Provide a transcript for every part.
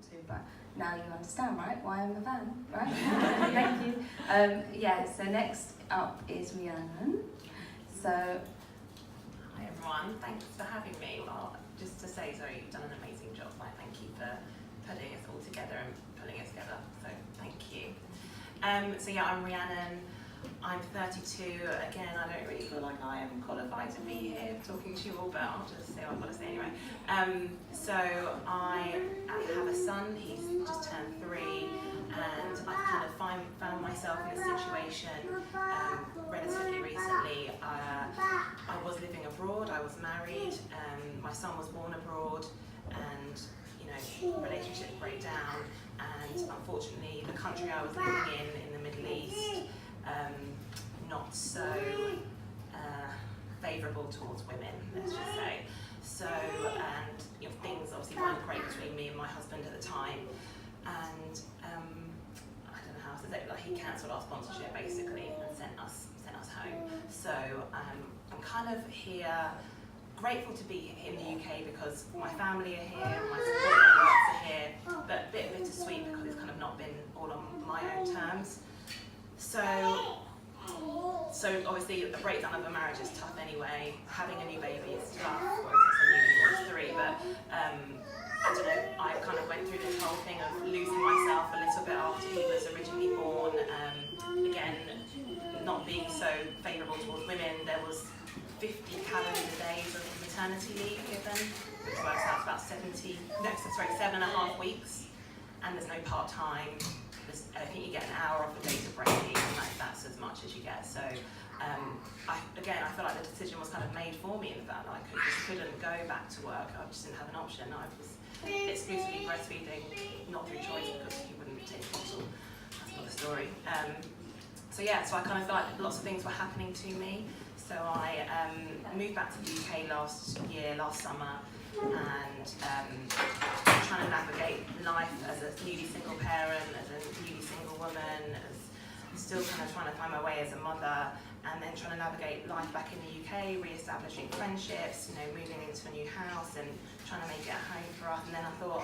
to, but now you understand, right, why I'm a fan, right? Thank you. Yeah, so next up is Rhiannon. So, hi everyone, thanks for having me. Well, just to say, Zoe, you've done an amazing job. Thank you for putting us all together and pulling us together, so thank you. So yeah, I'm Rhiannon. I'm 32. Again, I don't really feel like I am qualified to be here talking to you all, but I'll just say what I've got to say anyway. So I have a son. He's just turned 3, and I've kind of found myself in a situation relatively recently. I was living abroad. I was married. My son was born abroad, and relationships break down. And unfortunately, the country I was living in the Middle East, not so favourable towards women, let's just say. So, and things obviously weren't great between me and my husband at the time. And I don't know how to say it, like he cancelled our sponsorship basically and sent us home. So I'm kind of here, grateful to be in the UK because my family are here, my support networks are here, but a bit bittersweet because it's kind of not been all on my own terms. So obviously a breakdown of a marriage is tough anyway. Having a new baby is tough, or it's 3, but I don't know, I kind of went through this whole thing of losing myself a little bit after he was originally born. Again, not being so favourable towards women. There was 50 calendar days of maternity leave given, which works out to about 7.5 weeks, and there's no part-time. I think you get an hour off a day to breastfeed, and that's as much as you get. So I feel like the decision was kind of made for me in the fact that I couldn't go back to work. I just didn't have an option. I was exclusively breastfeeding, not through choice because he wouldn't take bottle. That's another story. So I kind of felt like lots of things were happening to me. So I moved back to the UK last summer, and trying to navigate life as a newly single parent, as a newly single woman, as still kind of trying to find my way as a mother, and then trying to navigate life back in the UK, re-establishing friendships, moving into a new house and trying to make it a home for us. And then I thought,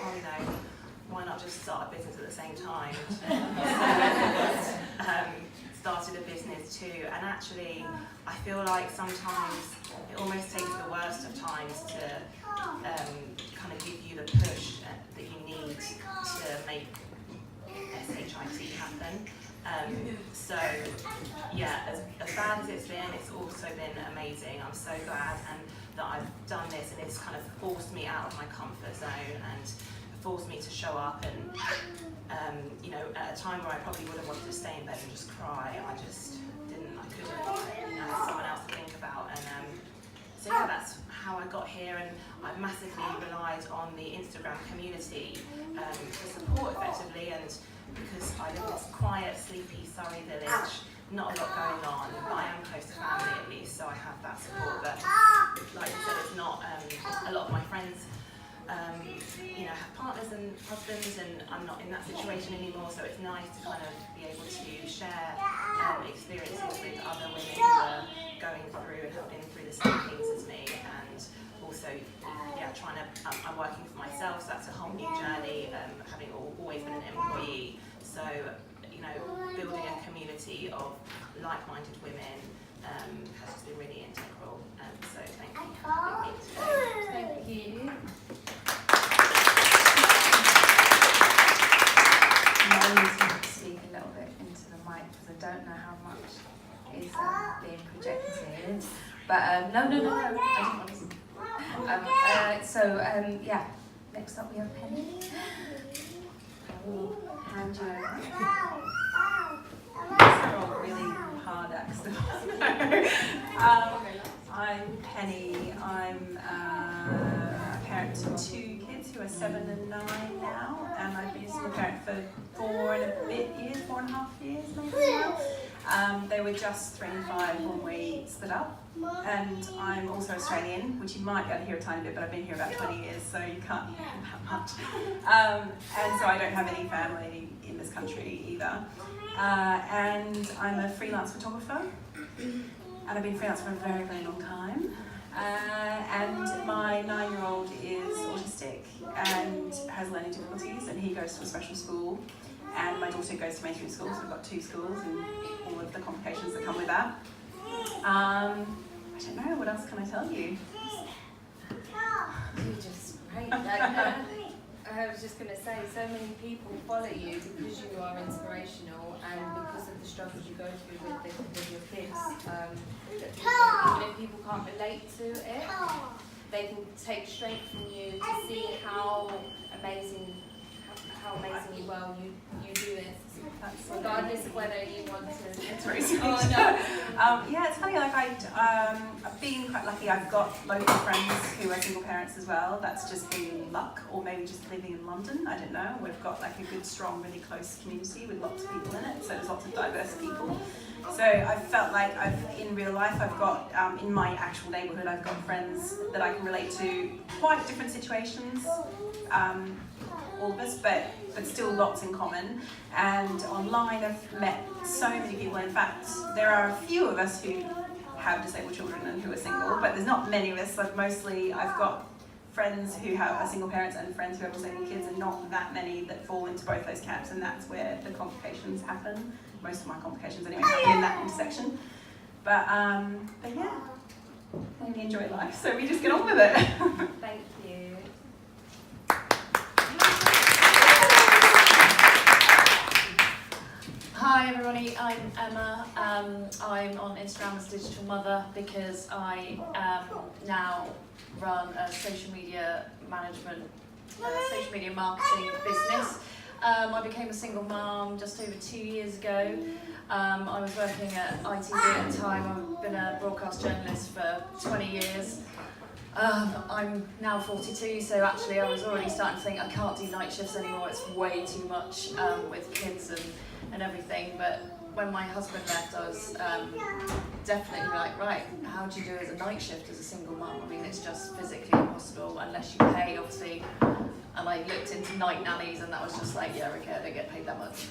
why not just start a business at the same time? Started a business too, and actually I feel like sometimes it almost takes the worst of times to kind of give you the push that you need to make SHIT happen. So yeah, as bad as it's also been amazing. I'm so glad that I've done this, and it's kind of forced me out of my comfort zone and forced me to show up, and at a time where I probably would have wanted to stay in bed and just cry, I just didn't. I couldn't. I had someone else to think about, and so yeah, that's how I got here. And I've massively relied on the Instagram community for support effectively, and because I live in this quiet, sleepy Surrey village, not a lot going on, but I am close to family at least, so I have that support. But like I said, it's not a lot of my friends have partners and husbands, and I'm not in that situation anymore, so it's nice to kind of be able to share experiences with other women who are going through and have been through the same things as me, and also I'm working for myself, so that's a whole new journey, having always been an employee. So building a community of like-minded women has just been really integral, so thank you for having me today. thank you. I need to speak a little bit into the mic because I don't know how much is being projected. But no, I didn't want to. Next up we have Penny. I will hand you over. These are all really hard accents. I'm Penny. I'm a parent to 2 kids who are 7 and 9 now, and I've been a single parent for 4.5 years maybe now. They were just 3 and 5 when we split up, and I'm also Australian, which you might be able to hear a tiny bit, but I've been here about 20 years, so you can't hear that much. And so I don't have any family in this country either. And I'm a freelance photographer, and I've been freelance for a very, very long time. And my 9-year-old is autistic and has learning difficulties, and he goes to a special school, and my daughter goes to mainstream school, so we've got 2 schools and all of the complications that come with that. I don't know, what else can I tell you? You just great. I was just going to say, so many people follow you because you are inspirational and because of the struggles you go through with your kids. That even if people can't relate to it, they can take strength from you to see how amazingly well you do this, regardless of whether you want to. It's very sweet. Oh no. Yeah, it's funny. Like I've been quite lucky. I've got local friends who are single parents as well. That's just been luck, or maybe just living in London. I don't know. We've got like a good, strong, really close community with lots of people in it. So there's lots of diverse people. So I felt like in real life, I've got in my actual neighbourhood, I've got friends that I can relate to. Quite different situations. All of us, but still lots in common. And online I've met so many people. In fact, there are a few of us who have disabled children and who are single, but there's not many of us. Like mostly I've got friends who are single parents and friends who have disabled kids, and not that many that fall into both those camps, and that's where the complications happen. Most of my complications anyway happen in that intersection. But yeah, we enjoy life, so we just get on with it. Thank you. Hi everybody, I'm Emma. I'm on Instagram as Digital Mother because I now run a social media management, social media marketing business. I became a single mum just over 2 years ago. I was working at ITV at the time. I've been a broadcast journalist for 20 years. I'm now 42, so actually I was already starting to think I can't do night shifts anymore. It's way too much with kids and everything. But when my husband left, I was definitely like, right, how do you do as a night shift as a single mum? I mean, it's just physically impossible unless you pay, obviously. And I looked into night nannies, and that was just like, yeah, okay, I don't get paid that much.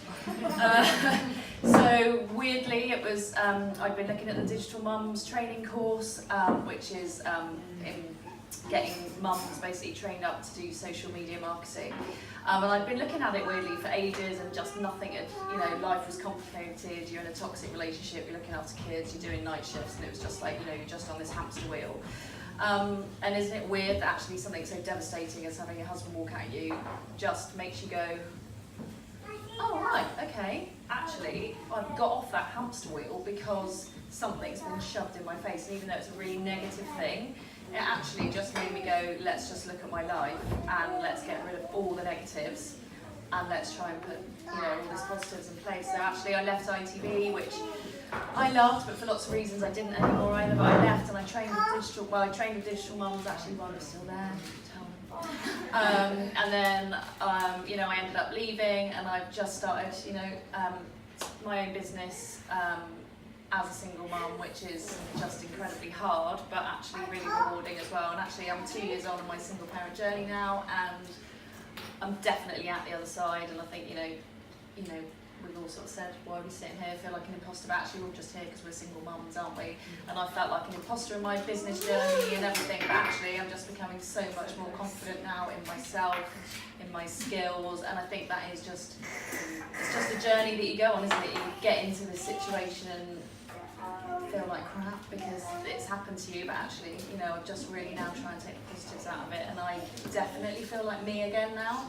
So weirdly, it was I'd been looking at the Digital Mums training course, which is in getting mums basically trained up to do social media marketing. And I'd been looking at it weirdly for ages, and just nothing had, life was complicated. You're in a toxic relationship, you're looking after kids, you're doing night shifts, and it was just like, you're just on this hamster wheel. And isn't it weird that actually something so devastating as having your husband walk at you just makes you go, oh right, okay, actually I've got off that hamster wheel because something's been shoved in my face, and even though it's a really negative thing, it actually just made me go, let's just look at my life and let's get rid of all the negatives and let's try and put all these positives in place. So actually I left ITV, which I loved, but for lots of reasons I didn't anymore either. But I left and I trained with digital mums actually while I was still there. And then I ended up leaving, and I've just started my own business as a single mum, which is just incredibly hard, but actually really rewarding as well. And actually I'm 2 years on my single parent journey now, and I'm definitely at the other side. And I think we've all sort of said, why are we sitting here, feel like an imposter, but actually we're all just here because we're single mums, aren't we? And I felt like an imposter in my business journey and everything, but actually I'm just becoming so much more confident now in myself, in my skills, and I think that is it's just a journey that you go on, isn't it? You get into this situation and feel like crap because it's happened to you, but actually, I'm just really now trying to take the positives out of it, and I definitely feel like me again now.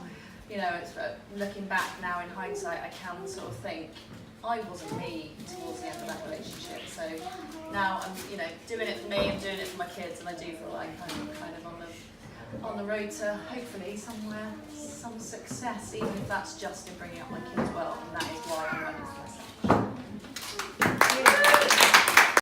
It's looking back now in hindsight, I can sort of think I wasn't me towards the end of that relationship. So now I'm, doing it for me, I'm doing it for my kids, and I do feel like I'm kind of on the road to hopefully some success, even if that's just in bringing up my kids well, and that is why I'm running for myself.